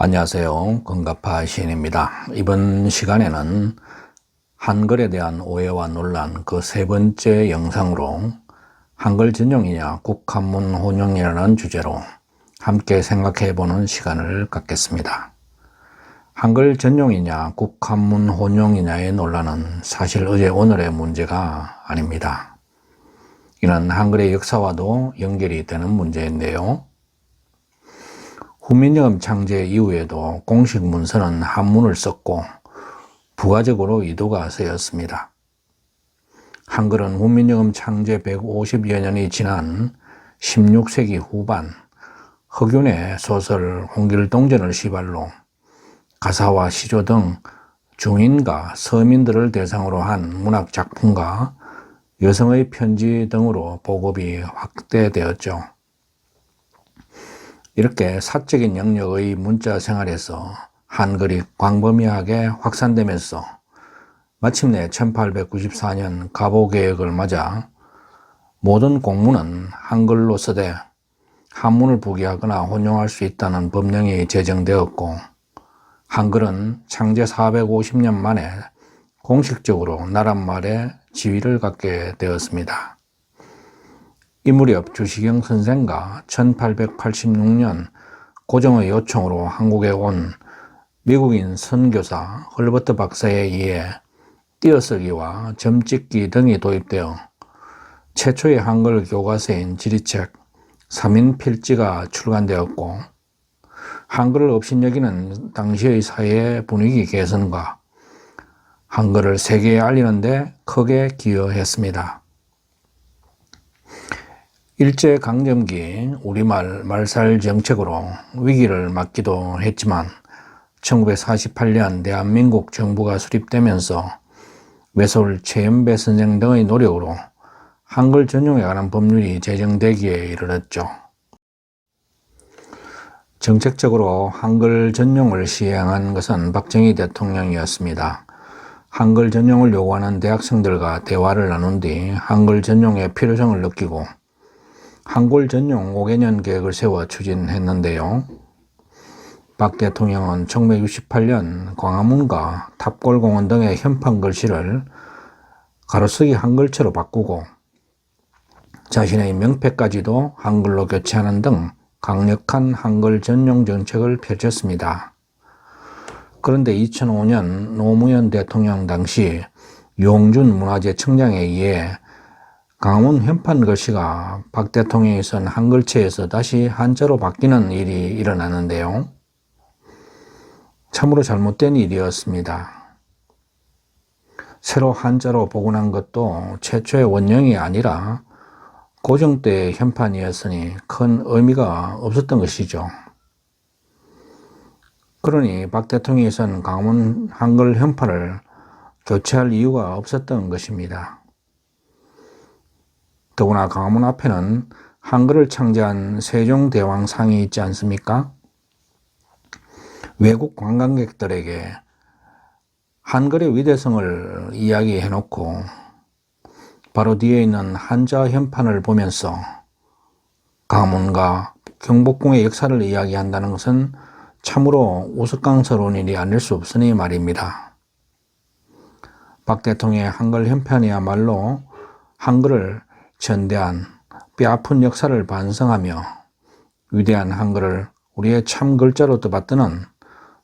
안녕하세요. 건가파 시인입니다. 이번 시간에는 한글에 대한 오해와 논란 그 세 번째 영상으로 한글 전용이냐 국한문 혼용이라는 주제로 함께 생각해 보는 시간을 갖겠습니다. 한글 전용이냐 국한문 혼용이냐의 논란은 사실 어제 오늘의 문제가 아닙니다. 이는 한글의 역사와도 연결이 되는 문제인데요. 후민여금 창제 이후에도 공식 문서는 한문을 썼고 부가적으로 이도가 쓰였습니다. 한글은 후민여금 창제 150여 년이 지난 16세기 후반 허균의 소설 홍길동전을 시발로 가사와 시조 등 중인과 서민들을 대상으로 한 문학작품과 여성의 편지 등으로 보급이 확대되었죠. 이렇게 사적인 영역의 문자 생활에서 한글이 광범위하게 확산되면서 마침내 1894년 가보개혁을 맞아 모든 공문은 한글로 쓰되 한문을 부기하거나 혼용할 수 있다는 법령이 제정되었고, 한글은 창제 450년 만에 공식적으로 나라말의 지위를 갖게 되었습니다. 이 무렵 주시경 선생과 1886년 고종의 요청으로 한국에 온 미국인 선교사 헐버트 박사에 의해 띄어쓰기와 점찍기 등이 도입되어 최초의 한글 교과서인 지리책 3인 필지가 출간되었고, 한글을 업신여기는 당시의 사회 분위기 개선과 한글을 세계에 알리는 데 크게 기여했습니다. 일제강점기 우리말 말살 정책으로 위기를 맞기도 했지만 1948년 대한민국 정부가 수립되면서 외솔 최연배 선생 등의 노력으로 한글 전용에 관한 법률이 제정되기에 이르렀죠. 정책적으로 한글 전용을 시행한 것은 박정희 대통령이었습니다. 한글 전용을 요구하는 대학생들과 대화를 나눈 뒤 한글 전용의 필요성을 느끼고 한글 전용 5개년 계획을 세워 추진했는데요. 박 대통령은 1968년 광화문과 탑골공원 등의 현판 글씨를 가로쓰기 한글체로 바꾸고 자신의 명패까지도 한글로 교체하는 등 강력한 한글 전용 정책을 펼쳤습니다. 그런데 2005년 노무현 대통령 당시 유홍준 문화재청장에 의해 광화문 현판 글씨가 박 대통령이 쓴 한글체에서 다시 한자로 바뀌는 일이 일어나는데요. 참으로 잘못된 일이었습니다. 새로 한자로 복원한 것도 최초의 원형이 아니라 고종 때의 현판이었으니 큰 의미가 없었던 것이죠. 그러니 박 대통령이 쓴 광화문 한글 현판을 교체할 이유가 없었던 것입니다. 더구나 광화문 앞에는 한글을 창제한 세종대왕상이 있지 않습니까? 외국 관광객들에게 한글의 위대성을 이야기해놓고 바로 뒤에 있는 한자 현판을 보면서 광화문과 경복궁의 역사를 이야기한다는 것은 참으로 우스꽝스러운 일이 아닐 수 없으니 말입니다. 박 대통령의 한글 현판이야말로 한글을 전대한 뼈아픈 역사를 반성하며 위대한 한글을 우리의 참 글자로 떠받드는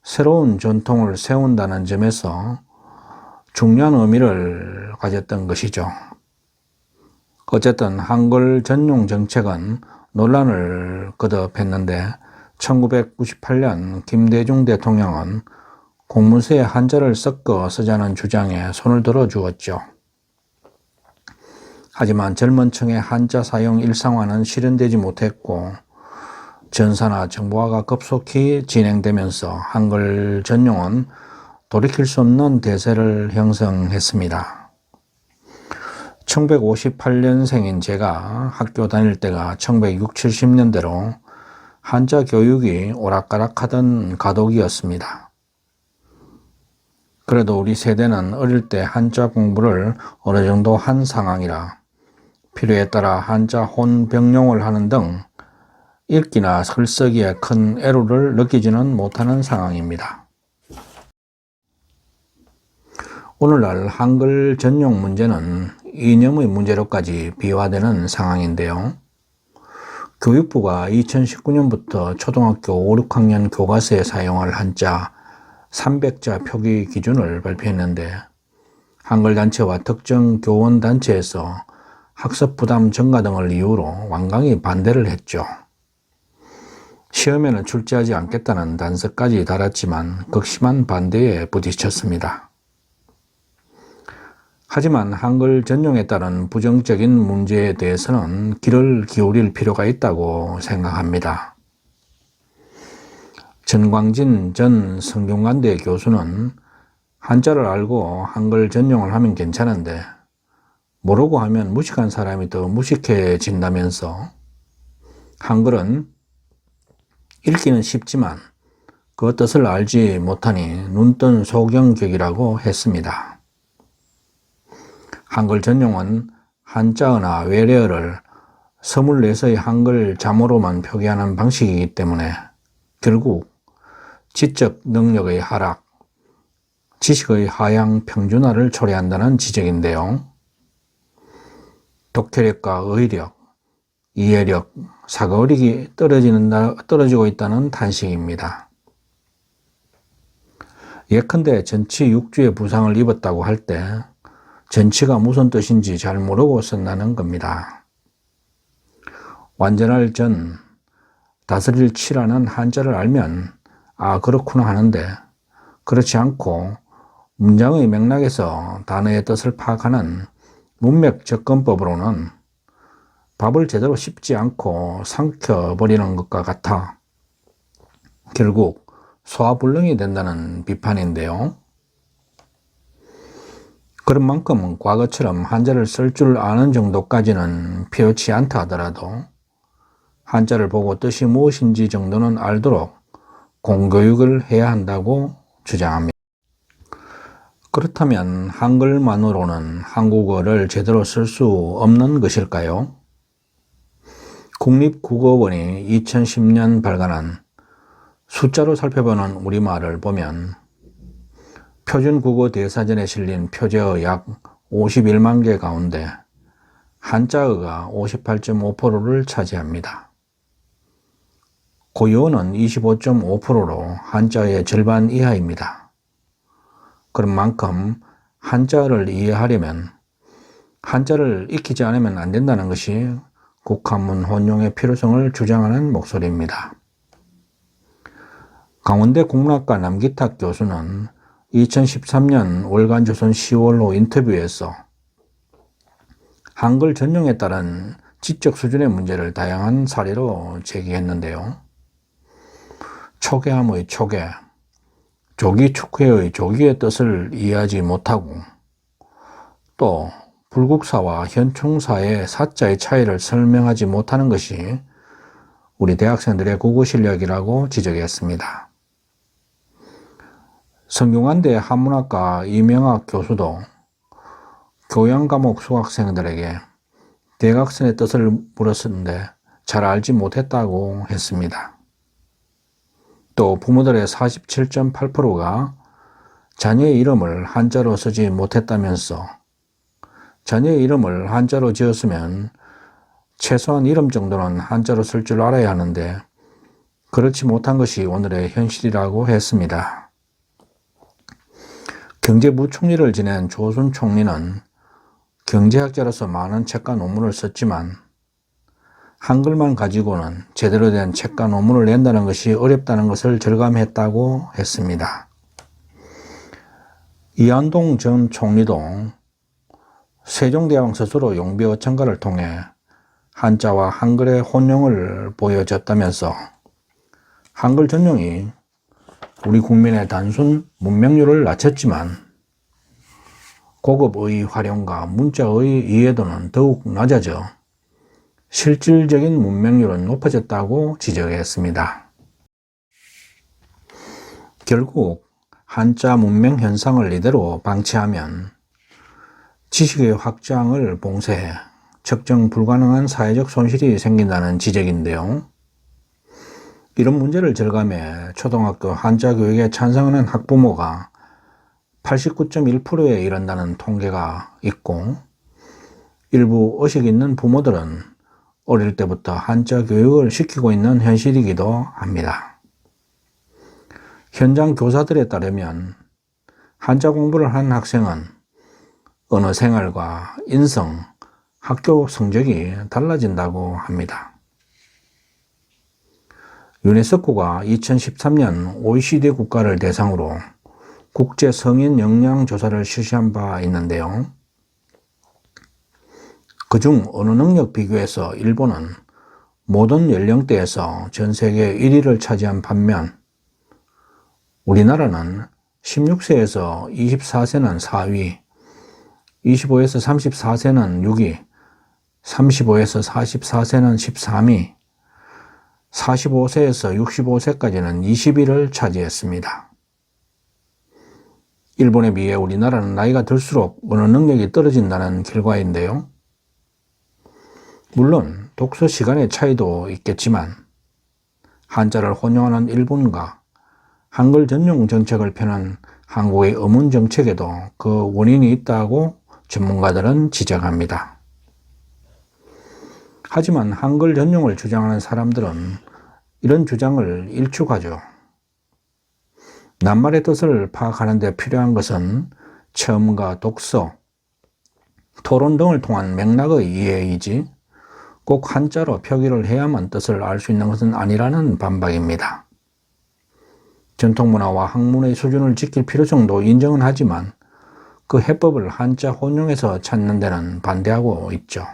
새로운 전통을 세운다는 점에서 중요한 의미를 가졌던 것이죠. 어쨌든 한글 전용 정책은 논란을 거듭했는데 1998년 김대중 대통령은 공문서에 한자를 섞어 쓰자는 주장에 손을 들어주었죠. 하지만 젊은 층의 한자 사용 일상화는 실현되지 못했고 전사나 정보화가 급속히 진행되면서 한글 전용은 돌이킬 수 없는 대세를 형성했습니다. 1958년생인 제가 학교 다닐 때가 1960, 70년대로 한자 교육이 오락가락하던 가독이었습니다. 그래도 우리 세대는 어릴 때 한자 공부를 어느 정도 한 상황이라 필요에 따라 한자 혼병용을 하는 등 읽기나 글쓰기에 큰 애로를 느끼지는 못하는 상황입니다. 오늘날 한글 전용 문제는 이념의 문제로까지 비화되는 상황인데요. 교육부가 2019년부터 초등학교 5, 6학년 교과서에 사용할 한자 300자 표기 기준을 발표했는데 한글단체와 특정 교원단체에서 학습 부담 증가 등을 이유로 완강히 반대를 했죠. 시험에는 출제하지 않겠다는 단서까지 달았지만 극심한 반대에 부딪혔습니다. 하지만 한글 전용에 따른 부정적인 문제에 대해서는 귀를 기울일 필요가 있다고 생각합니다. 전광진 전 성균관대 교수는 한자를 알고 한글 전용을 하면 괜찮은데 모르고 하면 무식한 사람이 더 무식해진다면서 한글은 읽기는 쉽지만 그 뜻을 알지 못하니 눈뜬 소경객이라고 했습니다. 한글 전용은 한자어나 외래어를 24서의 한글 자모로만 표기하는 방식이기 때문에 결국 지적 능력의 하락, 지식의 하향 평준화를 초래한다는 지적인데요. 독해력과 의력, 이해력, 사고력이 떨어지고 있다는 탄식입니다. 예컨대 전치 6주의 부상을 입었다고 할 때 전치가 무슨 뜻인지 잘 모르고 쓴다는 겁니다. 완전할 전, 다스릴 치라는 한자를 알면 아 그렇구나 하는데 그렇지 않고 문장의 맥락에서 단어의 뜻을 파악하는 문맥 접근법으로는 밥을 제대로 씹지 않고 삼켜버리는 것과 같아 결국 소화불능이 된다는 비판인데요. 그런 만큼 과거처럼 한자를 쓸 줄 아는 정도까지는 필요치 않다 하더라도 한자를 보고 뜻이 무엇인지 정도는 알도록 공교육을 해야 한다고 주장합니다. 그렇다면 한글만으로는 한국어를 제대로 쓸 수 없는 것일까요? 국립국어원이 2010년 발간한 숫자로 살펴보는 우리말을 보면 표준국어 대사전에 실린 표제어 약 51만 개 가운데 한자어가 58.5%를 차지합니다. 고유어는 25.5%로 한자어의 절반 이하입니다. 그런 만큼 한자어를 이해하려면 한자를 익히지 않으면 안 된다는 것이 국한문 혼용의 필요성을 주장하는 목소리입니다. 강원대 국문학과 남기탁 교수는 2013년 월간조선 10월호 인터뷰에서 한글 전용에 따른 지적 수준의 문제를 다양한 사례로 제기했는데요. 초계함의 초계, 조기축회의 조기의 뜻을 이해하지 못하고 또 불국사와 현충사의 사자의 차이를 설명하지 못하는 것이 우리 대학생들의 국어 실력이라고 지적했습니다. 성균관대 한문학과 이명학 교수도 교양과목 수학생들에게 대각선의 뜻을 물었는데 잘 알지 못했다고 했습니다. 또 부모들의 47.8%가 자녀의 이름을 한자로 쓰지 못했다면서 자녀의 이름을 한자로 지었으면 최소한 이름 정도는 한자로 쓸 줄 알아야 하는데 그렇지 못한 것이 오늘의 현실이라고 했습니다. 경제부총리를 지낸 조순 총리는 경제학자로서 많은 책과 논문을 썼지만 한글만 가지고는 제대로 된 책과 논문을 낸다는 것이 어렵다는 것을 절감했다고 했습니다. 이한동 전 총리도 세종대왕 스스로 용비어천가를 통해 한자와 한글의 혼용을 보여줬다면서 한글 전용이 우리 국민의 단순 문명률을 낮췄지만 고급의 활용과 문자의 이해도는 더욱 낮아져 실질적인 문명률은 높아졌다고 지적했습니다. 결국 한자 문명 현상을 이대로 방치하면 지식의 확장을 봉쇄해 측정 불가능한 사회적 손실이 생긴다는 지적인데요. 이런 문제를 절감해 초등학교 한자 교육에 찬성하는 학부모가 89.1%에 이른다는 통계가 있고, 일부 의식 있는 부모들은 어릴 때부터 한자 교육을 시키고 있는 현실이기도 합니다. 현장 교사들에 따르면 한자 공부를 한 학생은 언어 생활과 인성, 학교 성적이 달라진다고 합니다. 유네스코가 2013년 OECD 국가를 대상으로 국제 성인 역량 조사를 실시한 바 있는데요. 그중 언어 능력 비교에서 일본은 모든 연령대에서 전 세계 1위를 차지한 반면, 우리나라는 16세에서 24세는 4위, 25에서 34세는 6위, 35에서 44세는 13위, 45세에서 65세까지는 20위를 차지했습니다. 일본에 비해 우리나라는 나이가 들수록 언어 능력이 떨어진다는 결과인데요. 물론 독서 시간의 차이도 있겠지만 한자를 혼용하는 일본과 한글 전용 정책을 펴는 한국의 어문 정책에도 그 원인이 있다고 전문가들은 지적합니다. 하지만 한글 전용을 주장하는 사람들은 이런 주장을 일축하죠. 낱말의 뜻을 파악하는 데 필요한 것은 처음과 독서, 토론 등을 통한 맥락의 이해이지 꼭 한자로 표기를 해야만 뜻을 알 수 있는 것은 아니라는 반박입니다. 전통문화와 학문의 수준을 지킬 필요성도 인정은 하지만 그 해법을 한자 혼용해서 찾는 데는 반대하고 있죠.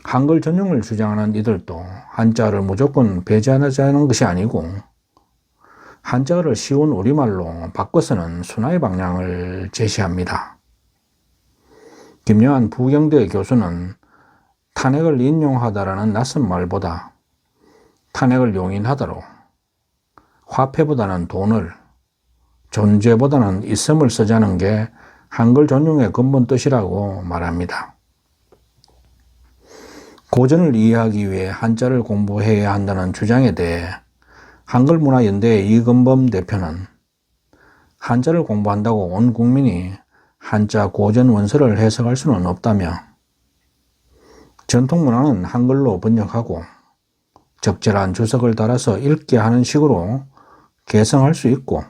한글 전용을 주장하는 이들도 한자를 무조건 배제하자는 것이 아니고 한자어를 쉬운 우리말로 바꿔서는 순화의 방향을 제시합니다. 김여한 부경대 교수는 탄핵을 인용하다라는 낯선 말보다 탄핵을 용인하다로 화폐보다는 돈을, 존재보다는 있음을 쓰자는 게 한글 전용의 근본 뜻이라고 말합니다. 고전을 이해하기 위해 한자를 공부해야 한다는 주장에 대해 한글문화연대의 이근범 대표는 한자를 공부한다고 온 국민이 한자 고전 원서를 해석할 수는 없다며, 전통문화는 한글로 번역하고 적절한 주석을 달아서 읽게 하는 식으로 개성할 수 있고,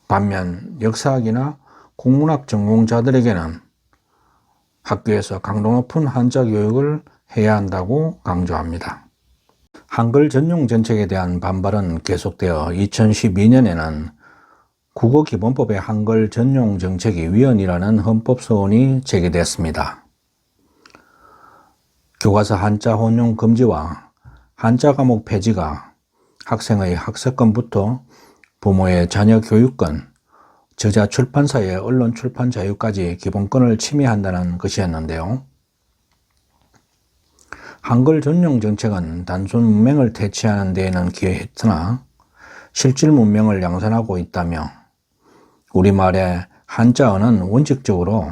반면 역사학이나 국문학 전공자들에게는 학교에서 강도 높은 한자 교육을 해야 한다고 강조합니다. 한글 전용 정책에 대한 반발은 계속되어 2012년에는 국어기본법의 한글 전용 정책이 위헌이라는 헌법소원이 제기됐습니다. 교과서 한자 혼용 금지와 한자 과목 폐지가 학생의 학습권부터 부모의 자녀 교육권, 저자 출판사의 언론 출판 자유까지 기본권을 침해한다는 것이었는데요. 한글 전용 정책은 단순 문맹을 퇴치하는 데에는 기여했으나 실질 문맹을 양산하고 있다며, 우리말의 한자어는 원칙적으로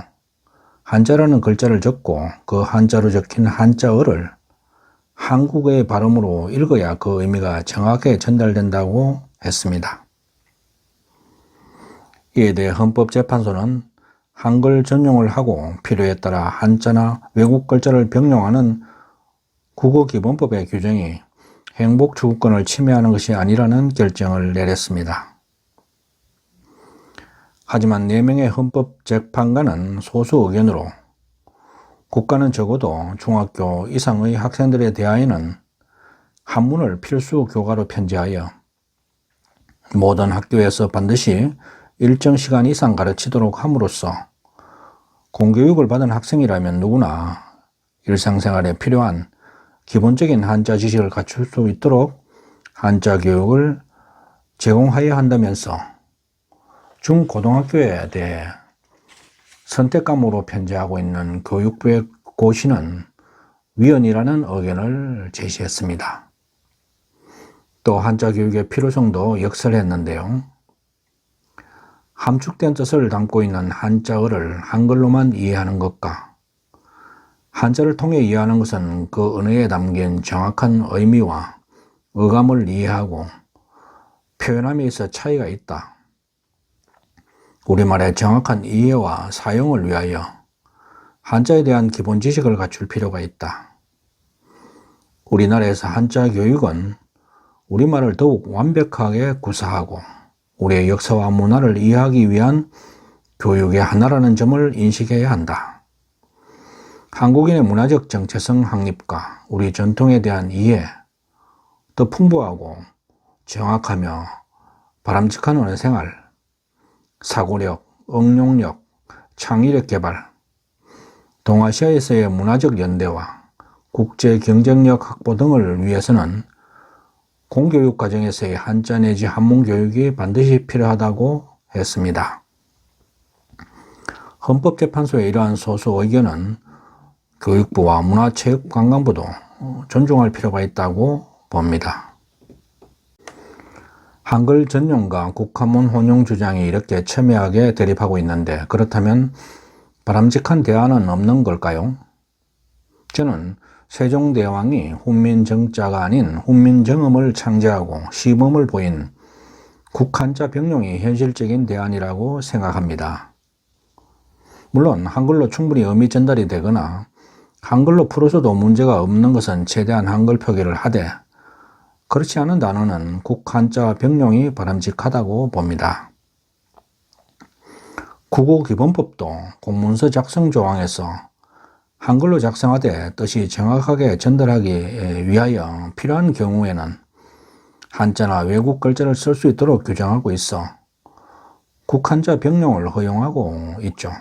한자라는 글자를 적고 그 한자로 적힌 한자어를 한국어의 발음으로 읽어야 그 의미가 정확하게 전달된다고 했습니다. 이에 대해 헌법재판소는 한글 전용을 하고 필요에 따라 한자나 외국 글자를 병용하는 국어기본법의 규정이 행복추구권을 침해하는 것이 아니라는 결정을 내렸습니다. 하지만 4명의 헌법재판관은 소수 의견으로 국가는 적어도 중학교 이상의 학생들에 대하여는 한문을 필수 교과로 편제하여 모든 학교에서 반드시 일정 시간 이상 가르치도록 함으로써 공교육을 받은 학생이라면 누구나 일상생활에 필요한 기본적인 한자 지식을 갖출 수 있도록 한자 교육을 제공하여야 한다면서 중고등학교에 대해 선택 과목으로 편제하고 있는 교육부의 고시는 위헌이라는 의견을 제시했습니다. 또 한자 교육의 필요성도 역설했는데요. 함축된 뜻을 담고 있는 한자어를 한글로만 이해하는 것과 한자를 통해 이해하는 것은 그 언어에 담긴 정확한 의미와 어감을 이해하고 표현함에 있어 차이가 있다. 우리말의 정확한 이해와 사용을 위하여 한자에 대한 기본 지식을 갖출 필요가 있다. 우리나라에서 한자 교육은 우리말을 더욱 완벽하게 구사하고 우리의 역사와 문화를 이해하기 위한 교육의 하나라는 점을 인식해야 한다. 한국인의 문화적 정체성 확립과 우리 전통에 대한 이해, 더 풍부하고 정확하며 바람직한 언어생활, 사고력, 응용력, 창의력 개발, 동아시아에서의 문화적 연대와 국제 경쟁력 확보 등을 위해서는 공교육 과정에서의 한자 내지 한문 교육이 반드시 필요하다고 했습니다. 헌법재판소의 이러한 소수 의견은 교육부와 문화체육관광부도 존중할 필요가 있다고 봅니다. 한글 전용과 국한문 혼용 주장이 이렇게 첨예하게 대립하고 있는데 그렇다면 바람직한 대안은 없는 걸까요? 저는 세종대왕이 훈민정자가 아닌 훈민정음을 창제하고 시범을 보인 국한자 병용이 현실적인 대안이라고 생각합니다. 물론 한글로 충분히 의미 전달이 되거나 한글로 풀어서도 문제가 없는 것은 최대한 한글 표기를 하되 그렇지 않은 단어는 국한자 병용이 바람직하다고 봅니다. 국어기본법도 공문서 작성 조항에서 한글로 작성하되 뜻이 정확하게 전달하기 위하여 필요한 경우에는 한자나 외국 글자를 쓸 수 있도록 규정하고 있어 국한자 병용을 허용하고 있죠.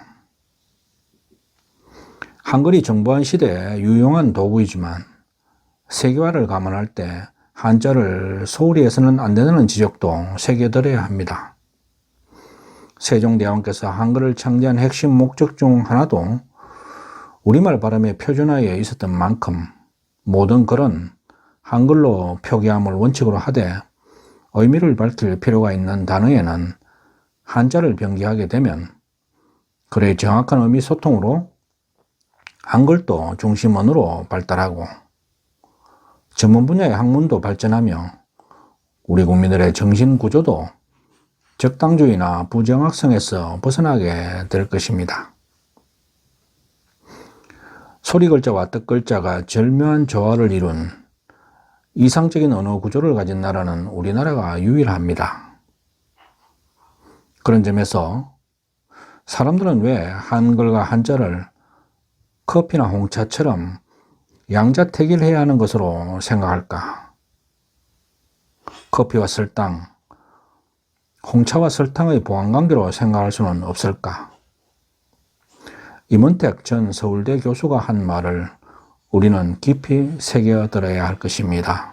한글이 정보화 시대에 유용한 도구이지만 세계화를 감안할 때 한자를 소홀히 해서는 안 된다는 지적도 새겨들어야 합니다. 세종대왕께서 한글을 창제한 핵심 목적 중 하나도 우리말 발음의 표준화에 있었던 만큼 모든 글은 한글로 표기함을 원칙으로 하되 의미를 밝힐 필요가 있는 단어에는 한자를 병기하게 되면 글의 정확한 의미 소통으로 한글도 중심언어로 발달하고 전문 분야의 학문도 발전하며 우리 국민들의 정신구조도 적당주의나 부정확성에서 벗어나게 될 것입니다. 소리글자와 뜻글자가 절묘한 조화를 이룬 이상적인 언어 구조를 가진 나라는 우리나라가 유일합니다. 그런 점에서 사람들은 왜 한글과 한자를 커피나 홍차처럼 양자택일해야 하는 것으로 생각할까? 커피와 설탕, 홍차와 설탕의 보완관계로 생각할 수는 없을까? 임은택 전 서울대 교수가 한 말을 우리는 깊이 새겨들어야 할 것입니다.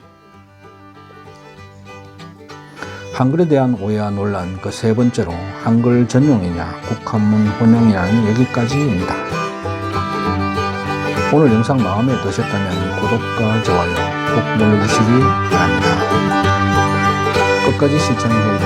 한글에 대한 오해와 논란 그 세 번째로 한글 전용이냐 국한문 혼용이냐는 여기까지입니다. 오늘 영상 마음에 드셨다면 구독과 좋아요 꼭 눌러주시기 바랍니다. 끝까지 시청해주셔서